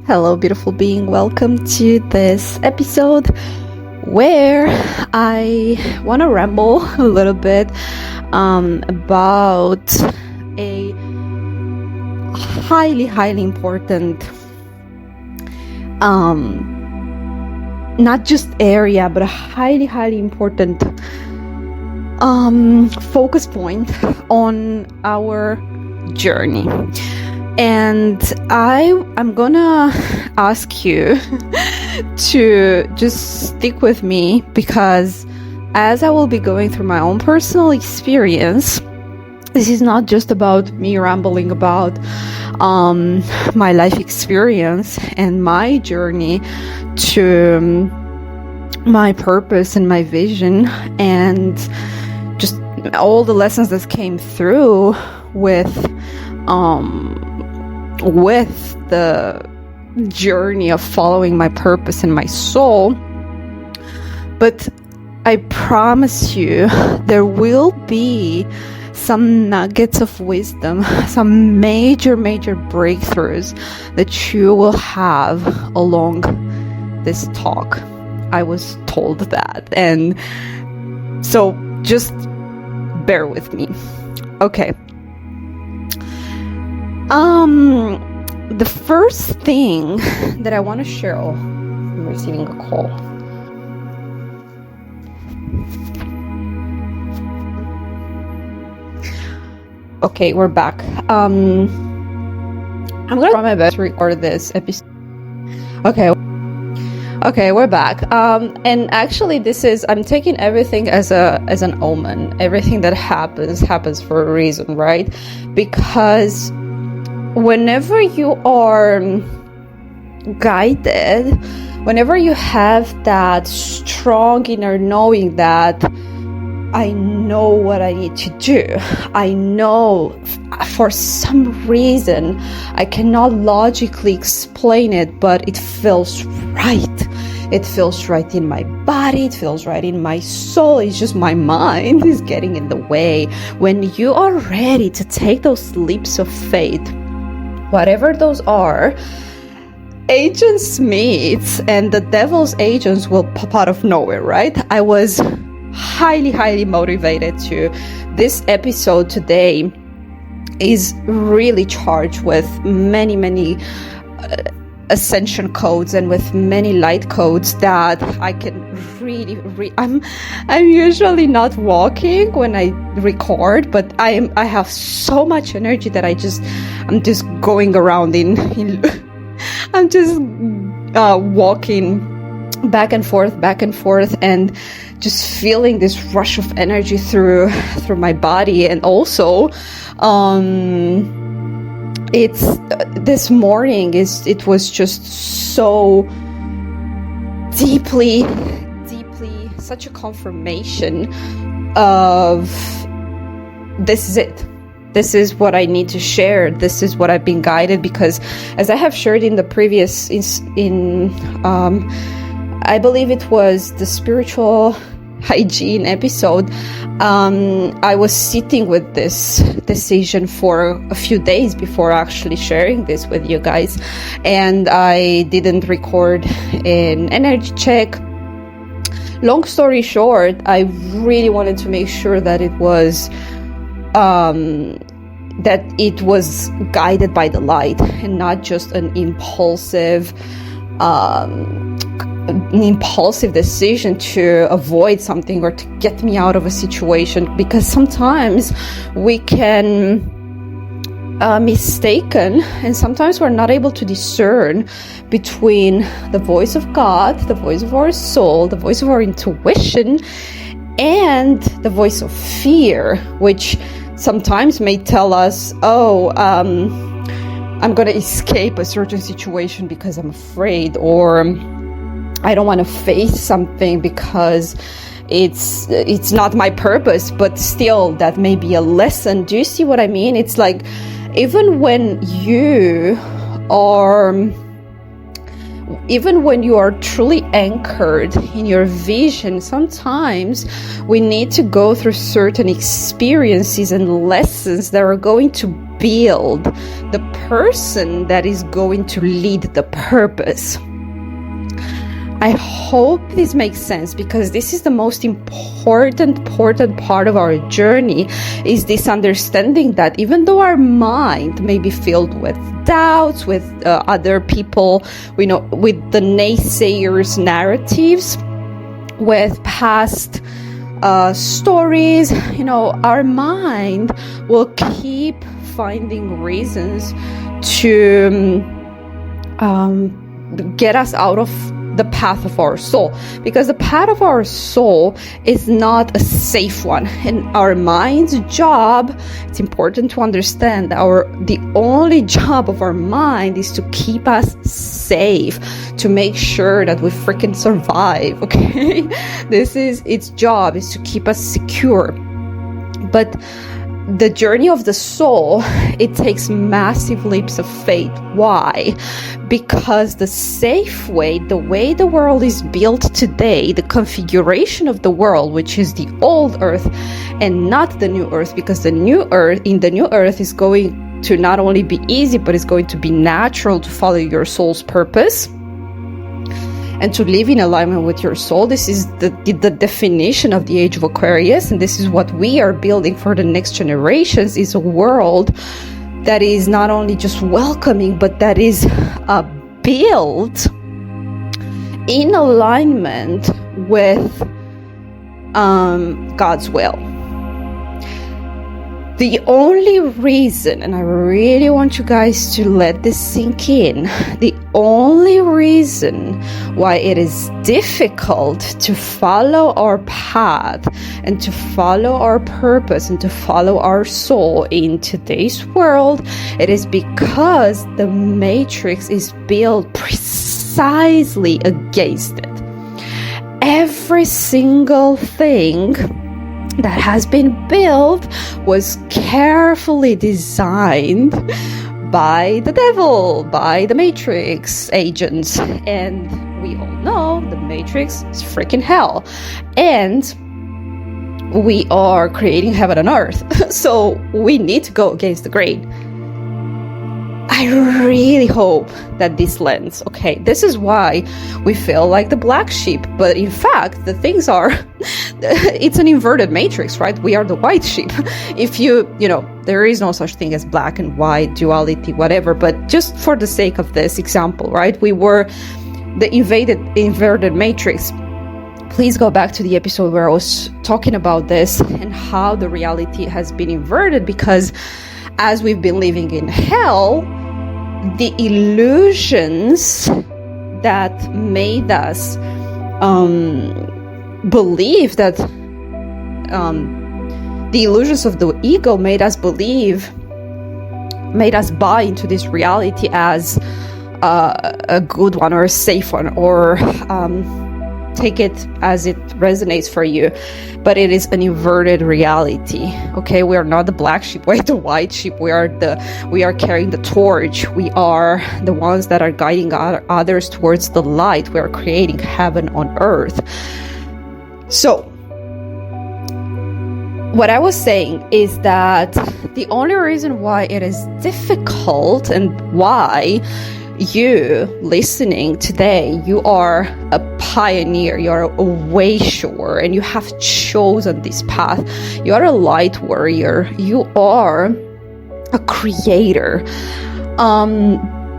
Hello, beautiful being. Welcome to this episode where I want to ramble a little bit about a highly important not just area, but a highly important focus point on our journey. And I'm gonna ask you to just stick with me, because as I will be going through my own personal experience, this is not just about me rambling about my life experience and my journey to my purpose and my vision, and just all the lessons that came through with the journey of following my purpose and my soul. But I promise you, there will be some nuggets of wisdom, some major breakthroughs that you will have along this talk. I was told that, and so just bear with me. Okay. The first thing that I want to share. Oh, I'm receiving a call. Okay, we're back. I'm gonna try my best to record this episode. Okay, we're back. And actually, I'm taking everything as an omen. Everything that happens for a reason, right? Because whenever you are guided, whenever you have that strong inner knowing that I know what I need to do, I know for some reason I cannot logically explain it, but it feels right. It feels right in my body, it feels right in my soul. It's just my mind is getting in the way. When you are ready to take those leaps of faith, whatever those are, agents meet, and the devil's agents will pop out of nowhere, right? I was highly motivated to this episode today. Is really charged with many ascension codes and with many light codes that I can really I'm usually not walking when I record, but I have so much energy that I'm just going around I'm just walking back and forth and just feeling this rush of energy through my body. And also it's this morning it was just so deeply such a confirmation of this is it. This is what I need to share. This is what I've been guided, because as I have shared in the previous I believe it was the spiritual hygiene episode, I was sitting with this decision for a few days before actually sharing this with you guys, and I didn't record an energy check. Long story short, I really wanted to make sure that it was guided by the light and not just an impulsive decision to avoid something or to get me out of a situation, because sometimes we can mistaken, and sometimes we're not able to discern between the voice of God, the voice of our soul, the voice of our intuition, and the voice of fear, which sometimes may tell us, I'm going to escape a certain situation because I'm afraid, or I don't want to face something because it's not my purpose, but still that may be a lesson. Do you see what I mean? It's like, even when you are even when you are truly anchored in your vision, sometimes we need to go through certain experiences and lessons that are going to build the person that is going to lead the purpose. I hope this makes sense, because this is the most important part of our journey, is this understanding that even though our mind may be filled with doubts, with other people, we know, with the naysayers' narratives, with past stories, our mind will keep finding reasons to get us out of the path of our soul, because the path of our soul is not a safe one. And our mind's job, it's important to understand, the only job of our mind is to keep us safe, to make sure that we freaking survive, okay? This is its job, is to keep us secure. But the journey of the soul, it takes massive leaps of faith. Why? Because the safe way, the way the world is built today, the configuration of the world, which is the old earth and not the new earth, because the new earth is going to not only be easy, but it's going to be natural to follow your soul's purpose and to live in alignment with your soul. This is the definition of the age of Aquarius, and this is what we are building for the next generations, is a world that is not only just welcoming, but that is built in alignment with God's will. The only reason, and I really want you guys to let this sink in, the only reason why it is difficult to follow our path and to follow our purpose and to follow our soul in today's world, it is because the matrix is built precisely against it. Every single thing that has been built was carefully designed by the devil, by the Matrix agents. And we all know the Matrix is freaking hell. And we are creating heaven on earth. So we need to go against the grain. I really hope that this lands, okay? This is why we feel like the black sheep. But in fact, the things are, it's an inverted matrix, right? We are the white sheep. If there is no such thing as black and white, duality, whatever. But just for the sake of this example, right? We were the inverted matrix. Please go back to the episode where I was talking about this and how the reality has been inverted, because as we've been living in hell, the illusions that made us believe that the illusions of the ego made us buy into this reality as a good one or a safe one, or take it as it resonates for you. But it is an inverted reality. Okay, we are not the black sheep, we're the white sheep. We are carrying the torch. We are the ones that are guiding others towards the light. We are creating heaven on earth. So what I was saying is that the only reason why it is difficult and why you listening today, you are a pioneer, you're a wayshower, and you have chosen this path. You are a light warrior. You are a creator.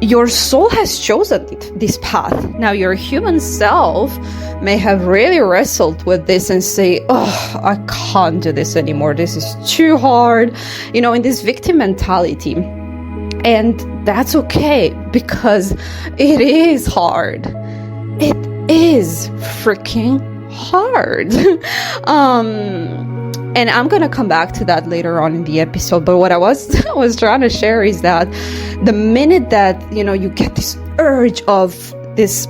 Your soul has chosen this path. Now, your human self may have really wrestled with this and say, oh, I can't do this anymore. This is too hard. In this victim mentality. And that's okay, because it is hard. It is freaking hard. And I'm going to come back to that later on in the episode. But what I was trying to share is that the minute that, you get this urge of this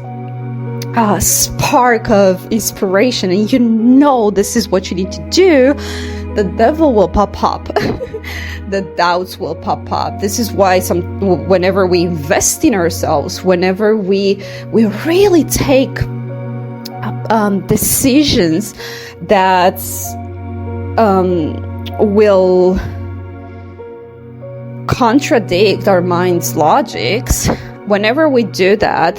spark of inspiration, and this is what you need to do, the devil will pop up. The doubts will pop up. This is why whenever we invest in ourselves, whenever we really take decisions that will contradict our mind's logics, whenever we do that,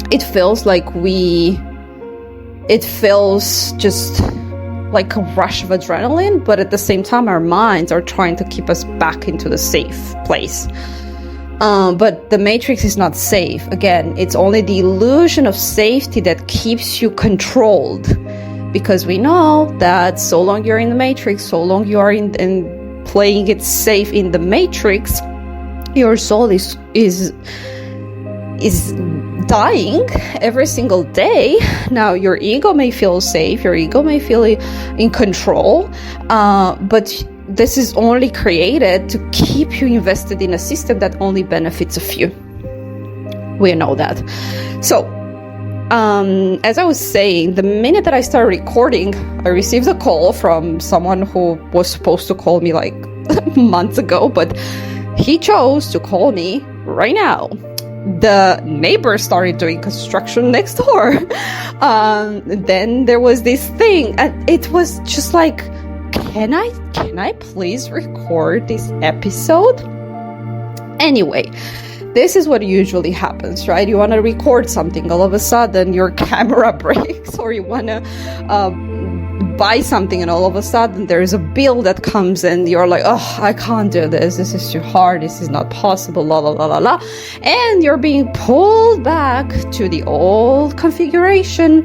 it feels just like a rush of adrenaline, but at the same time our minds are trying to keep us back into the safe place. But the matrix is not safe. Again, it's only the illusion of safety that keeps you controlled, because we know that so long you're in the matrix, so long you are in playing it safe in the matrix, your soul is dying every single day. Now your ego may feel safe, your ego may feel in control, but this is only created to keep you invested in a system that only benefits a few. We know that. So as I was saying, the minute that I started recording, I received a call from someone who was supposed to call me like months ago, but he chose to call me right now. The neighbor started doing construction next door. Then there was this thing, and it was just like, can I please record this episode? Anyway, this is what usually happens, right? You want to record something, all of a sudden your camera breaks, or you want to buy something, and all of a sudden there's a bill that comes and you're like, oh, I can't do this is too hard, this is not possible, la la la la la, and you're being pulled back to the old configuration,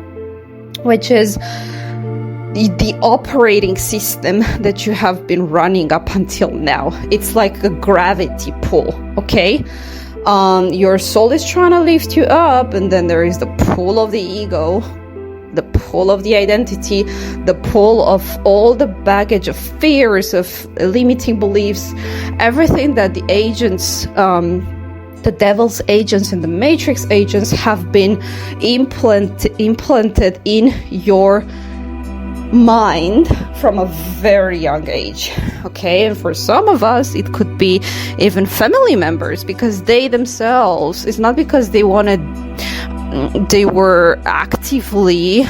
which is the operating system that you have been running up until now. It's like a gravity pull, okay? Your soul is trying to lift you up, and then there is the pull of the ego, the pull of the identity, the pull of all the baggage of fears, of limiting beliefs, everything that the agents, the devil's agents and the matrix agents have been implanted in your mind from a very young age, okay? And for some of us, it could be even family members, because they themselves, it's not because they were actively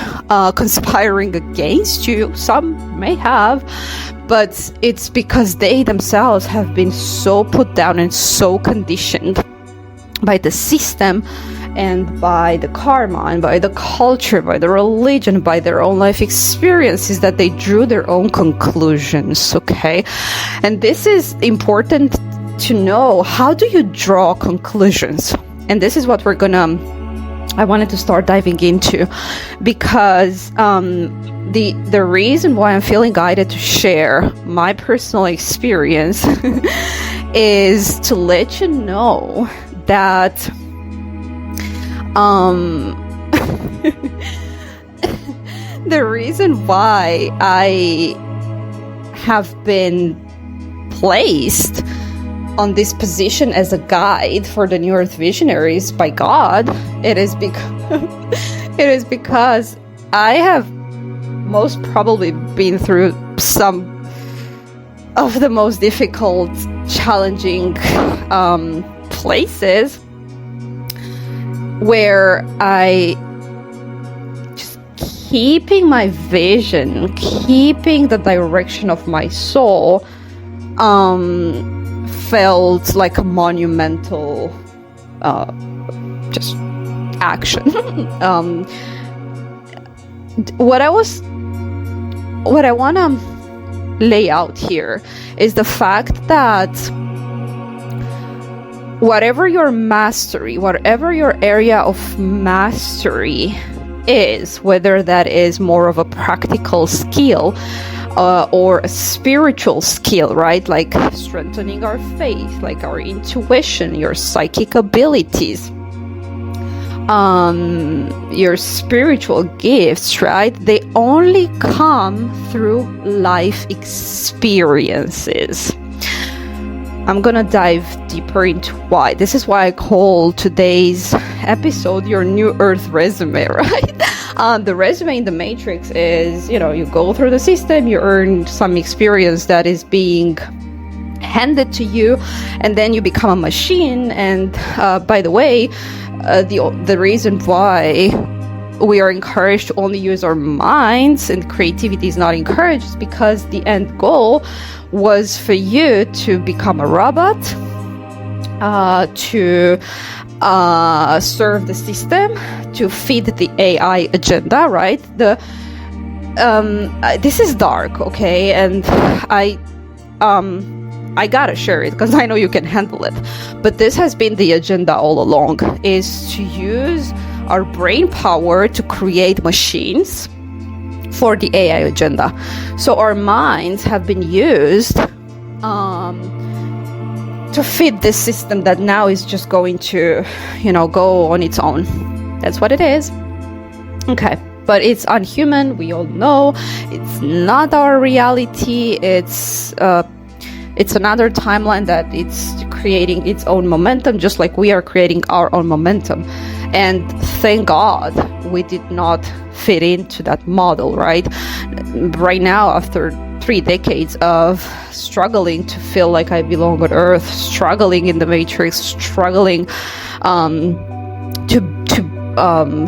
conspiring against you. Some may have, but it's because they themselves have been so put down and so conditioned by the system and by the karma and by the culture, by the religion, by their own life experiences, that they drew their own conclusions, okay? And this is important to know. How do you draw conclusions? And this is what I wanted to start diving into, because the reason why I'm feeling guided to share my personal experience is to let you know that the reason why I have been placed on this position as a guide for the New Earth Visionaries by God, it is because I have most probably been through some of the most difficult, challenging places where I just keeping my vision, keeping the direction of my soul, felt like a monumental just action. What I want to lay out here is the fact that whatever your mastery, whatever your area of mastery is, whether that is more of a practical skill or a spiritual skill, right? Like strengthening our faith, like our intuition, your psychic abilities, your spiritual gifts, right? They only come through life experiences. I'm gonna dive deeper into why. This is why I call today's episode your New Earth resume, right? The resume in the Matrix is, you go through the system, you earn some experience that is being handed to you, and then you become a machine. And by the way, the reason why we are encouraged to only use our minds and creativity is not encouraged is because the end goal was for you to become a robot, to serve the system, to feed the AI agenda, right? This is dark, okay? And I gotta share it because I know you can handle it. But this has been the agenda all along, is to use our brain power to create machines for the AI agenda. So our minds have been used to feed this system that now is just going to, go on its own. That's what it is. Okay. But it's unhuman. We all know it's not our reality. It's another timeline that it's creating its own momentum, just like we are creating our own momentum. And thank God we did not fit into that model, right? Right now, after 3 decades of struggling to feel like I belong on Earth, struggling in the Matrix, struggling to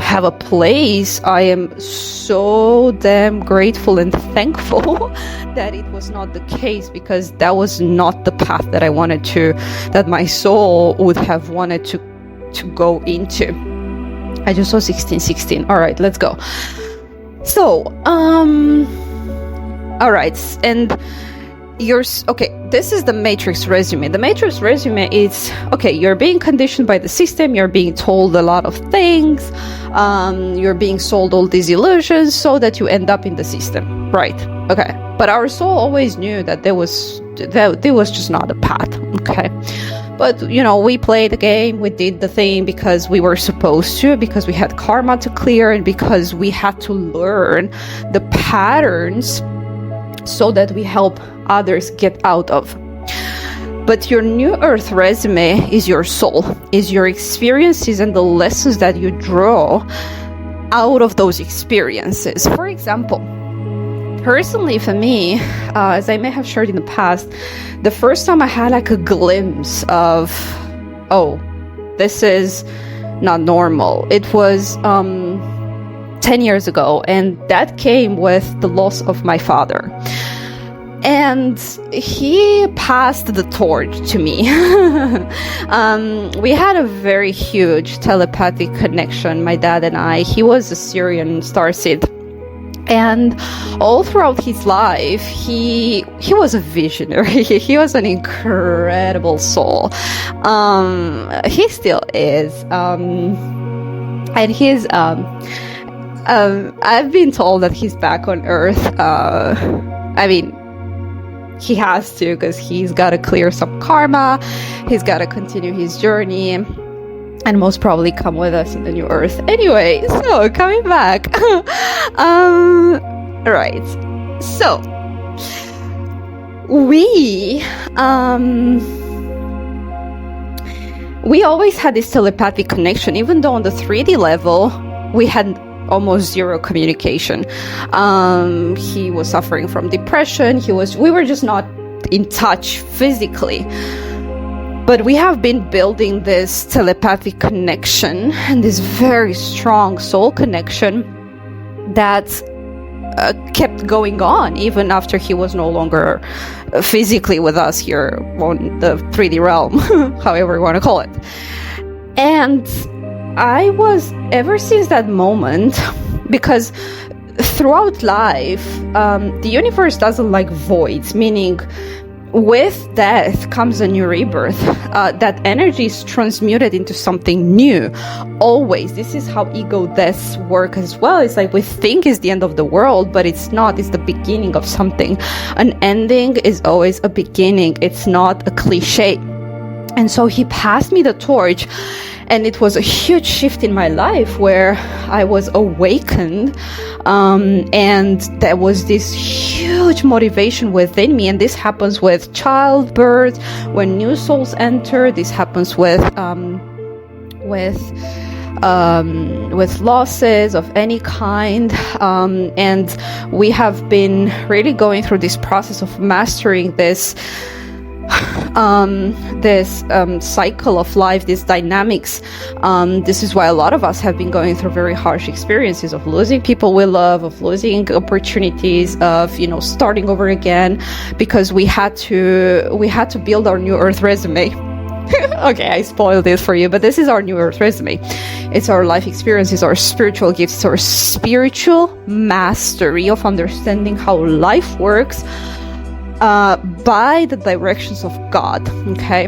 have a place, I am so damn grateful and thankful that it was not the case, because that was not the path that I wanted to, that my soul would have wanted to go into. I just saw 1616. All right, let's go. So, all right, and this is the Matrix resume. The Matrix resume is, you're being conditioned by the system, you're being told a lot of things, you're being sold all these illusions so that you end up in the system, right? Okay, but our soul always knew that there was just not a path, okay? But, we played the game, we did the thing because we were supposed to, because we had karma to clear, and because we had to learn the patterns so that we help others get out of. But your new Earth resume is your soul, is your experiences and the lessons that you draw out of those experiences. For example, personally for me, as I may have shared in the past, the first time I had like a glimpse of, this is not normal, it was 10 years ago, and that came with the loss of my father. And he passed the torch to me. We had a very huge telepathic connection, my dad and I. He was a Syrian starseed. And all throughout his life, he was a visionary. He was an incredible soul. He still is. And he's... I've been told that he's back on Earth. He has to, because he's got to clear some karma. He's got to continue his journey, and most probably come with us in the new Earth. Anyway, so coming back. Right. So we always had this telepathic connection, even though on the 3D level we had almost zero communication. He was suffering from depression. We were just not in touch physically. But we have been building this telepathic connection and this very strong soul connection that kept going on even after he was no longer physically with us here on the 3D realm, however you want to call it. And I was, ever since that moment, because throughout life, the universe doesn't like voids, meaning with death comes a new rebirth. That energy is transmuted into something new. Always. This is how ego deaths work as well. It's like we think it's the end of the world, but it's not. It's the beginning of something. An ending is always a beginning. It's not a cliche. And so he passed me the torch. And it was a huge shift in my life where I was awakened, and there was this huge motivation within me. And this happens with childbirth, when new souls enter. This happens with with losses of any kind, and we have been really going through this process of mastering this cycle of life, these dynamics. This is why a lot of us have been going through very harsh experiences of losing people we love, of losing opportunities, of, you know, starting over again, because we had to build our new Earth resume. Okay, I spoiled it for you, but this is our new Earth resume. It's our life experiences, our spiritual gifts, our spiritual mastery of understanding how life works, by the directions of God. Okay,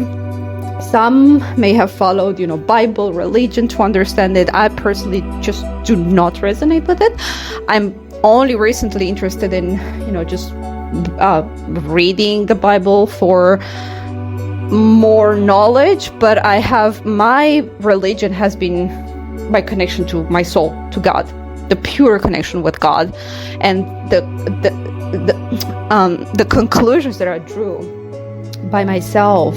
some may have followed, you know, Bible, religion to understand it. I personally just do not resonate with it. I'm only recently interested in, you know, just reading the Bible for more knowledge, but my religion has been my connection to my soul, to God, the pure connection with God, and the conclusions that I drew by myself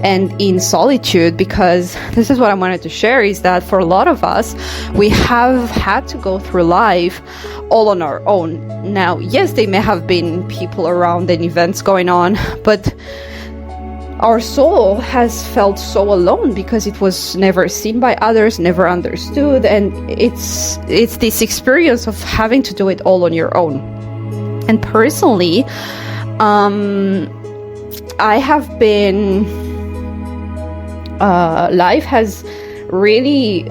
and in solitude, because this is what I wanted to share, is that for a lot of us, we have had to go through life all on our own. Now, yes, they may have been people around and events going on, but our soul has felt so alone because it was never seen by others, never understood, and it's this experience of having to do it all on your own. And personally, I have been, life has really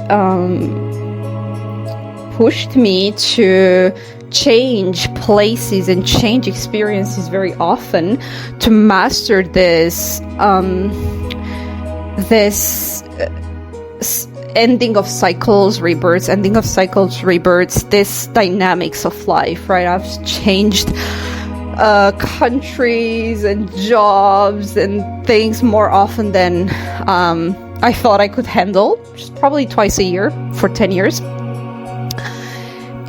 pushed me to change places and change experiences very often to master this ending of cycles, rebirths, this dynamics of life, right? I've changed countries and jobs and things more often than I thought I could handle, just probably twice a year for 10 years.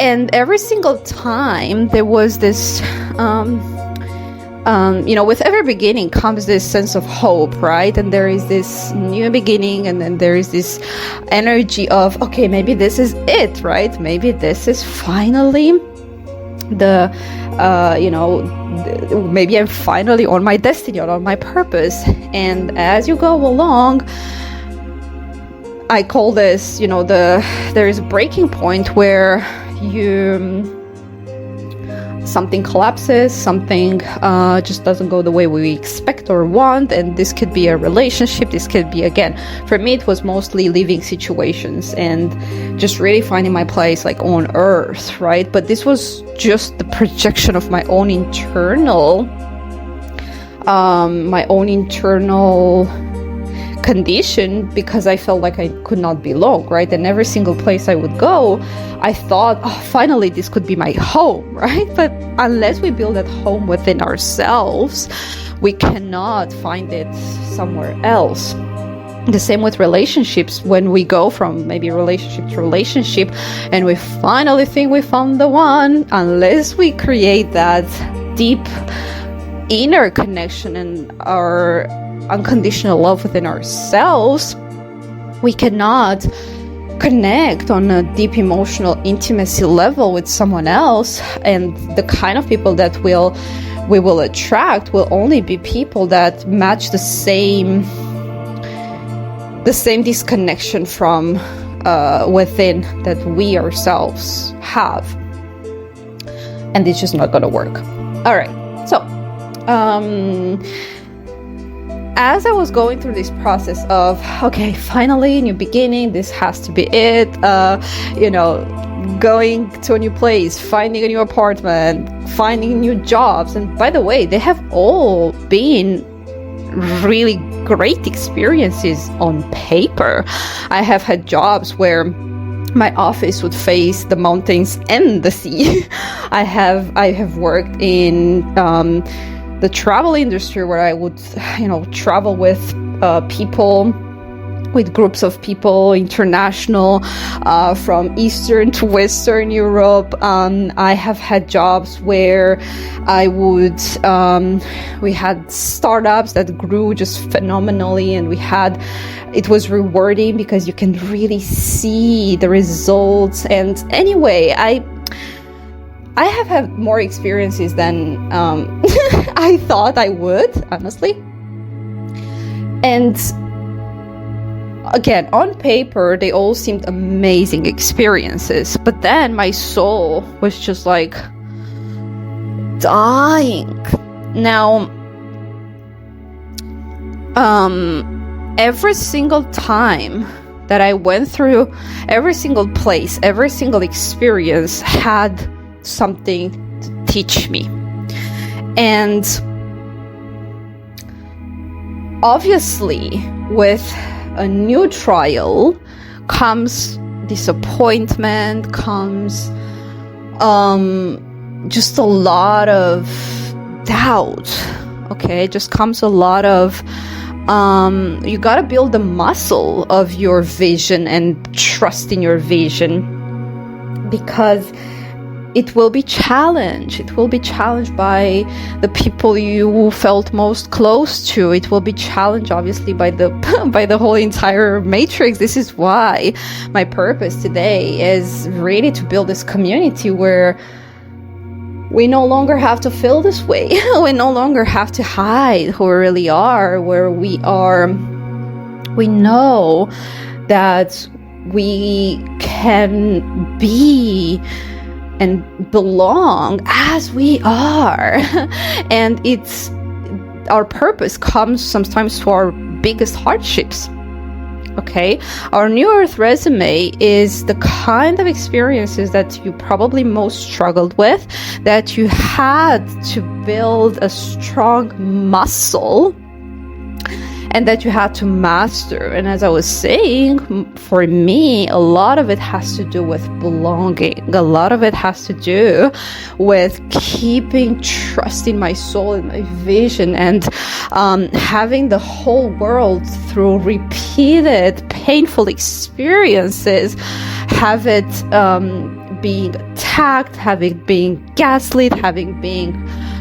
And every single time there was this, you know, with every beginning comes this sense of hope, right? And there is this new beginning, and then there is this energy of, okay, maybe this is it, right? Maybe this is finally maybe I'm finally on my destiny, on my purpose. And as you go along, I call this, you know, there is a breaking point where something collapses, something just doesn't go the way we expect or want. And this could be a relationship, this could be, again, for me it was mostly living situations and just really finding my place like on earth, right? But this was just the projection of my own internal condition, because I felt like I could not belong, right? And every single place I would go, I thought, oh, finally this could be my home, right? But unless we build that home within ourselves, we cannot find it somewhere else. The same with relationships. When we go from maybe relationship to relationship and we finally think we found the one, unless we create that deep inner connection and our unconditional love within ourselves, we cannot connect on a deep emotional intimacy level with someone else. And the kind of people that we will attract will only be people that match the same disconnection from within that we ourselves have. And it's just not gonna work. All right, so as I was going through this process of, okay, finally, new beginning, this has to be it, going to a new place, finding a new apartment, finding new jobs. And by the way, they have all been really great experiences on paper. I have had jobs where my office would face the mountains and the sea. I have worked in the travel industry where I would, travel with people with groups of people, international, from Eastern to Western Europe. I have had jobs where we had startups that grew just phenomenally, and it was rewarding because you can really see the results. And anyway, I have had more experiences than I thought I would, honestly. And again, on paper, they all seemed amazing experiences. But then my soul was just like dying. Now, every single time that I went through, every single place, every single experience had something to teach me. And obviously, with a new trial comes disappointment, comes just a lot of doubt. Okay, just comes a lot of you gotta build the muscle of your vision and trust in your vision, because it will be challenged. It will be challenged by the people you felt most close to. It will be challenged, obviously, by the whole entire matrix. This is why my purpose today is really to build this community where we no longer have to feel this way. We no longer have to hide who we really are, where we know that we can be and belong as we are. And our purpose comes sometimes to our biggest hardships. Okay, our New Earth resume is the kind of experiences that you probably most struggled with, that you had to build a strong muscle, and that you had to master. And as I was saying, for me, a lot of it has to do with belonging. A lot of it has to do with keeping trust in my soul and my vision, and having the whole world, through repeated painful experiences, have it being attacked, having been gaslit, having been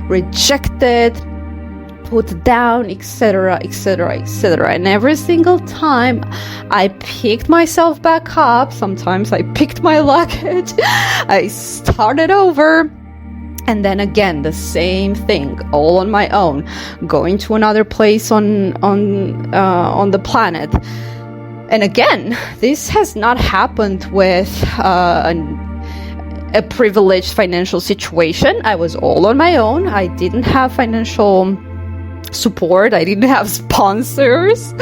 rejected, put down, etc., etc., etc. And every single time I picked myself back up, sometimes I picked my luggage, I started over, and then again the same thing, all on my own, going to another place on the planet. And again, this has not happened with a privileged financial situation. I was all on my own. I didn't have financial support. I didn't have sponsors,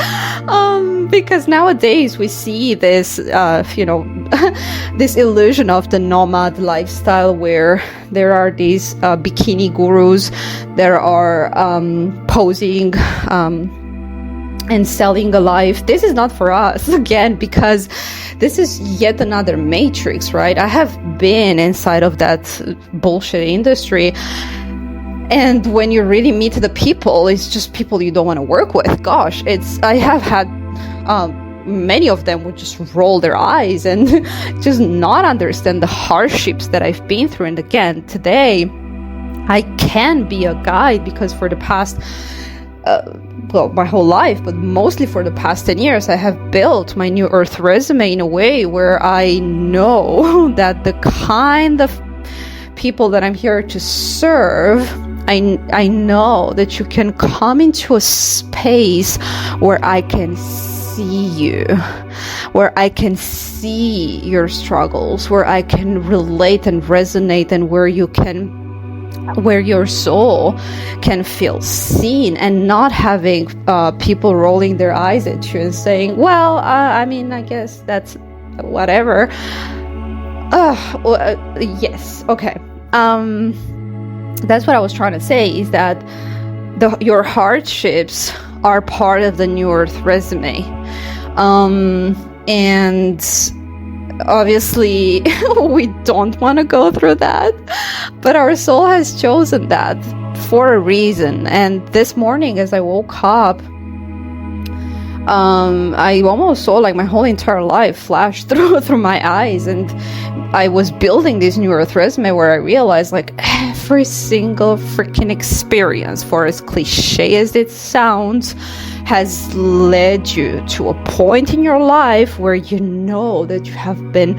because nowadays we see this this illusion of the nomad lifestyle, where there are these bikini gurus, there are posing and selling a life. This is not for us, again, because this is yet another matrix, right? I have been inside of that bullshit industry. And when you really meet the people, it's just people you don't want to work with. Gosh, I have had many of them would just roll their eyes and just not understand the hardships that I've been through. And again, today, I can be a guide because for the past, my whole life, but mostly for the past 10 years, I have built my New Earth resume in a way where I know that the kind of people that I'm here to serve, I know that you can come into a space where I can see you, where I can see your struggles, where I can relate and resonate, and where your soul can feel seen, and not having people rolling their eyes at you and saying, well, I guess that's whatever. Yes, okay. That's what I was trying to say, is that your hardships are part of the New Earth resume. And obviously we don't want to go through that, but our soul has chosen that for a reason. And this morning as I woke up, I almost saw like my whole entire life flash through my eyes, and I was building this new Earth resume where I realized like every single freaking experience, for as cliche as it sounds, has led you to a point in your life where you know that you have been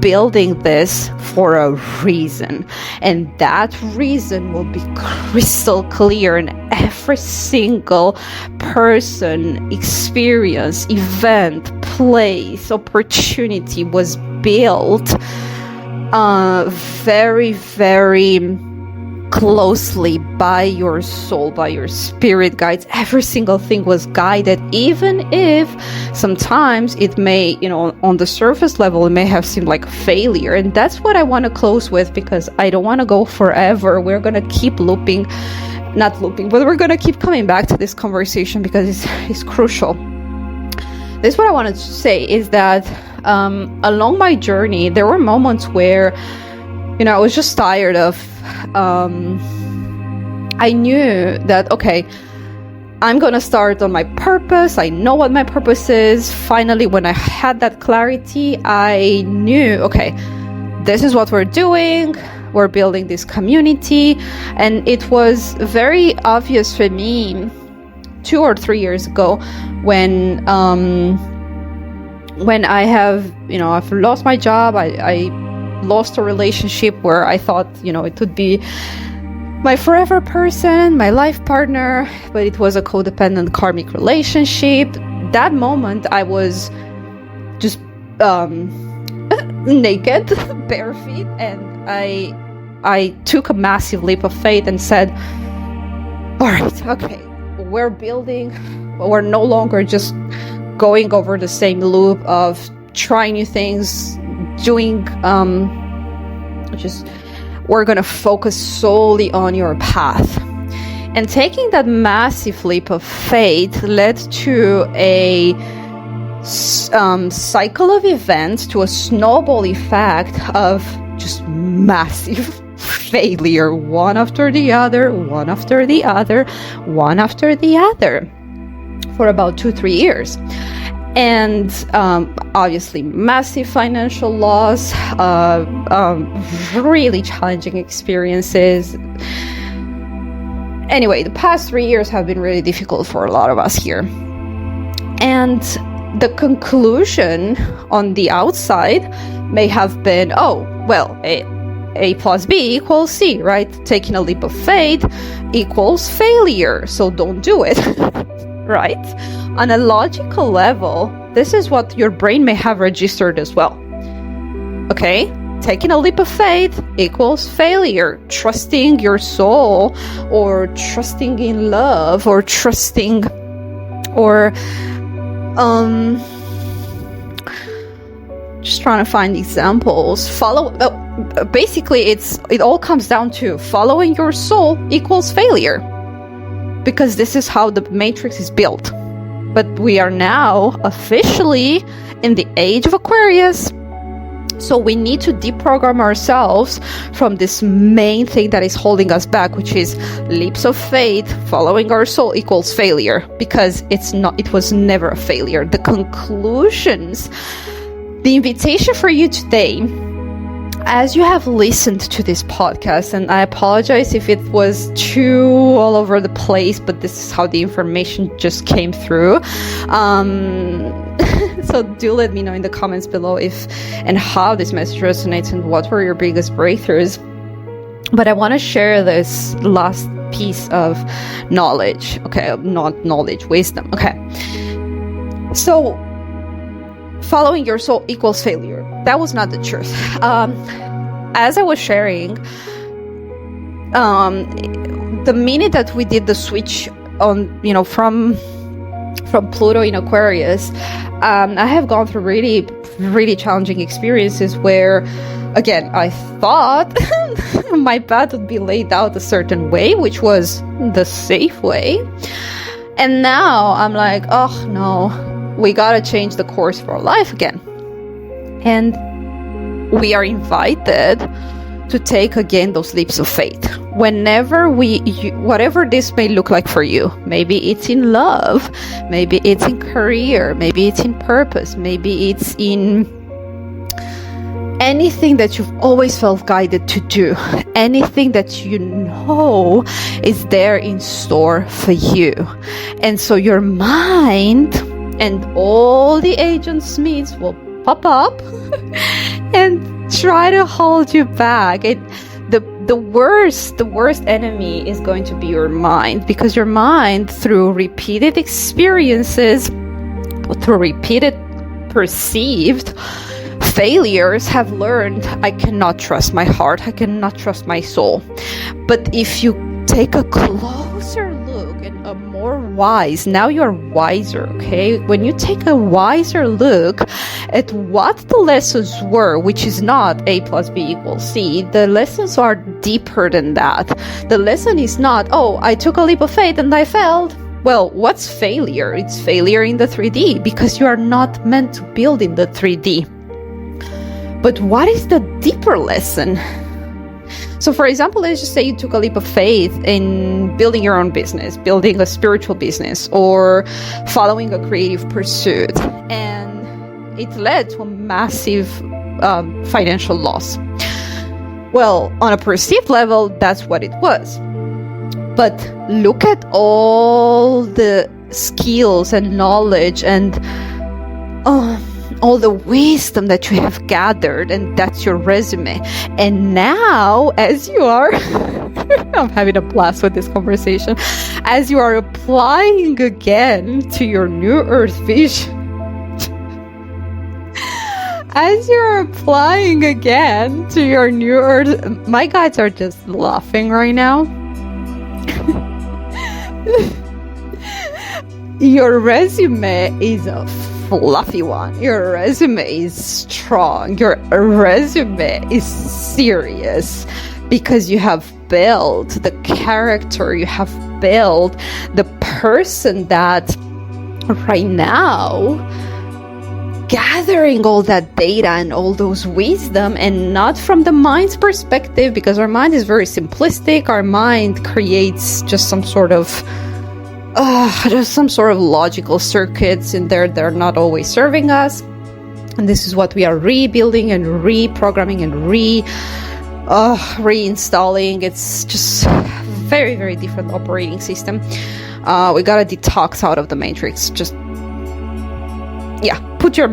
building this for a reason, and that reason will be crystal clear in every single person, experience, event, place, opportunity was built very, very closely by your soul, by your spirit guides. Every single thing was guided, even if sometimes it may, on the surface level, it may have seemed like failure. And that's what I want to close with, because I don't want to go forever. We're going to keep but we're going to keep coming back to this conversation because it's crucial. This is what I wanted to say, is that along my journey, there were moments where, I was just tired of, I knew that, okay, I'm going to start on my purpose. I know what my purpose is. Finally, when I had that clarity, I knew, okay, this is what we're doing. We're building this community. And it was very obvious for me 2 or 3 years ago when I've lost my job. I lost a relationship where I thought, it would be my forever person, my life partner, but it was a codependent karmic relationship. That moment I was just naked, bare feet, and I took a massive leap of faith and said, all right, okay, we're no longer just going over the same loop of trying new things, doing we're going to focus solely on your path. And taking that massive leap of faith led to a cycle of events, to a snowball effect of just massive failure, one after the other, one after the other, one after the other, for about 2-3 years. And obviously massive financial loss, really challenging experiences. Anyway, the past 3 years have been really difficult for a lot of us here. And the conclusion on the outside may have been, oh, well, A plus B equals C, right? Taking a leap of faith equals failure, so don't do it. Right? On a logical level, this is what your brain may have registered as well. Okay? Taking a leap of faith equals failure. Trusting your soul, or trusting in love, or trusting, or just trying to find examples. Basically, it all comes down to following your soul equals failure. Because this is how the matrix is built. But we are now officially in the age of Aquarius. So we need to deprogram ourselves from this main thing that is holding us back, which is leaps of faith, following our soul equals failure. Because it was never a failure. The conclusions, the invitation for you today, as you have listened to this podcast, and I apologize if it was too all over the place, but this is how the information just came through. So do let me know in the comments below if and how this message resonates and what were your biggest breakthroughs. But I want to share this last piece of knowledge. Okay, not knowledge, wisdom. Okay. So following your soul equals failure. That was not the truth. As I was sharing, the minute that we did the switch on, from Pluto in Aquarius, I have gone through really, really challenging experiences where, again, I thought my path would be laid out a certain way, which was the safe way. And now I'm like, oh no, we gotta change the course for our life again. And we are invited to take again those leaps of faith. whenever whatever this may look like for you, maybe it's in love, maybe it's in career, maybe it's in purpose, maybe it's in anything that you've always felt guided to do, anything that you know is there in store for you. And so your mind and all the agent Smiths will pop up and try to hold you back. The worst enemy is going to be your mind, because your mind, through repeated experiences, through repeated perceived failures, have learned, I cannot trust my heart, I cannot trust my soul. But if you take a closer look and a more wise, now you're wiser, okay? When you take a wiser look at what the lessons were, which is not A plus B equals C, the lessons are deeper than that. The lesson is not, oh, I took a leap of faith and I failed. Well, what's failure? It's failure in the 3D, because you are not meant to build in the 3D. But what is the deeper lesson? So for example, let's just say you took a leap of faith in building your own business, building a spiritual business, or following a creative pursuit, and it led to a massive financial loss. Well, on a perceived level, that's what it was. But look at all the skills and knowledge and all the wisdom that you have gathered, and that's your resume. And now, as you are I'm having a blast with this conversation, as you are applying again to your new Earth vision, as you're applying again to your new Earth, my guides are just laughing right now. Your resume is a fluffy one. Your resume is strong. Your resume is serious, because you have built the character, you have built the person that right now, gathering all that data and all those wisdom, and not from the mind's perspective, because our mind is very simplistic. Our mind creates just some sort of logical circuits in there. They're not always serving us, and this is what we are rebuilding and reprogramming and reinstalling. It's just very, very different operating system. We gotta detox out of the matrix. Just put your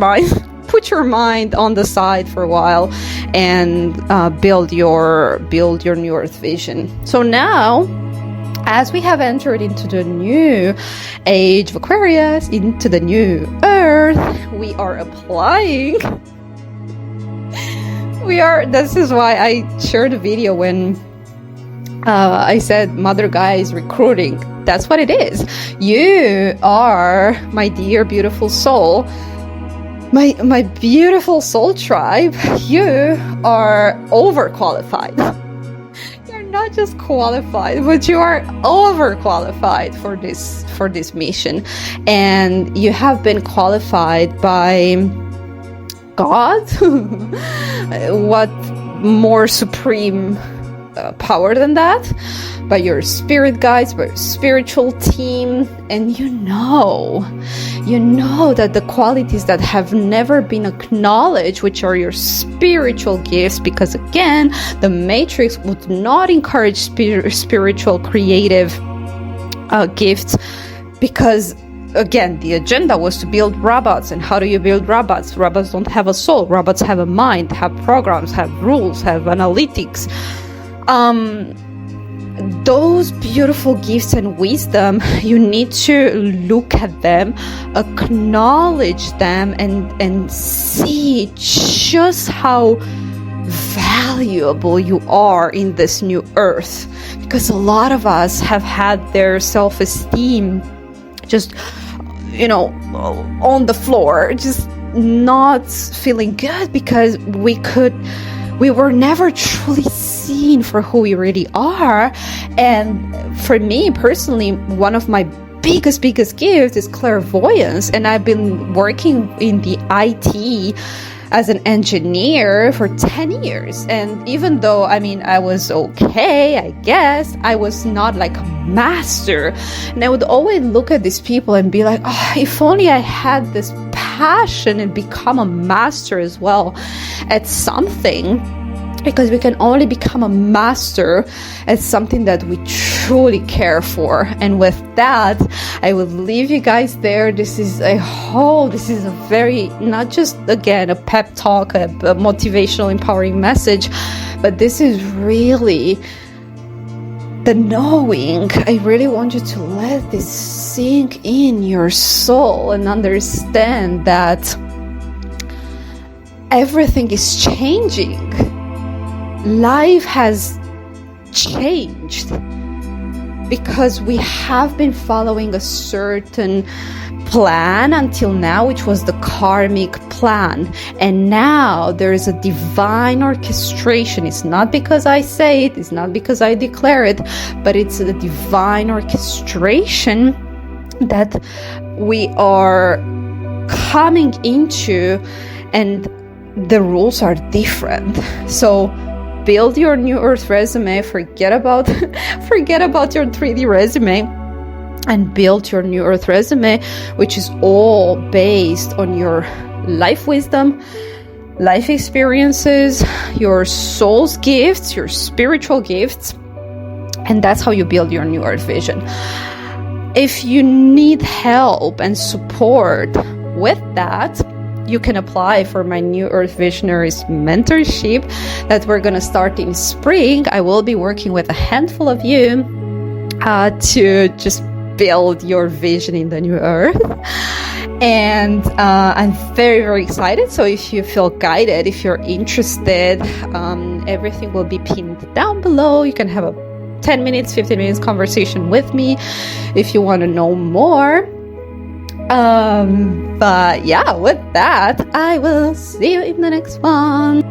mind on the side for a while and build your new Earth vision. So now, as we have entered into the new age of Aquarius, into the new Earth, we are applying. This is why I shared a video when I said Mother Gaia is recruiting. That's what it is. You are, my dear beautiful soul, my beautiful soul tribe, you are overqualified. Not just qualified, but you are overqualified for this mission, and you have been qualified by God. What more supreme power than that? By your spirit guides, by your spiritual team. And you know that the qualities that have never been acknowledged, which are your spiritual gifts, because again, the matrix would not encourage spiritual creative gifts, because again, the agenda was to build robots. And how do you build robots? Robots don't have a soul. Robots have a mind, have programs, have rules, have analytics. Those beautiful gifts and wisdom, you need to look at them, acknowledge them, and see just how valuable you are in this new Earth. Because a lot of us have had their self-esteem just, on the floor, just not feeling good, because we were never truly seen for who we really are. And for me personally, one of my biggest gifts is clairvoyance, and I've been working in the IT as an engineer for 10 years. And even though, I was okay, I guess, I was not like a master. And I would always look at these people and be like, oh, if only I had this passion and become a master as well at something. Because we can only become a master at something that we truly care for. And with that, I will leave you guys there. This is a very, not just, again, a pep talk, a motivational, empowering message, but this is really the knowing. I really want you to let this sink in your soul and understand that everything is changing. Life has changed because we have been following a certain plan until now, which was the karmic plan. And now there is a divine orchestration. It's not because I say it, it's not because I declare it, but it's a divine orchestration that we are coming into, and the rules are different. So build your new Earth resume, forget about your 3D resume, and build your new Earth resume, which is all based on your life wisdom, life experiences, your soul's gifts, your spiritual gifts, and that's how you build your new Earth vision. If you need help and support with that, you can apply for my new Earth Visionaries mentorship that we're going to start in spring. I will be working with a handful of you to just build your vision in the new Earth. And I'm very, very excited. So if you feel guided, if you're interested, everything will be pinned down below. You can have a 10 minutes, 15 minutes conversation with me if you want to know more. But yeah, with that, I will see you in the next one.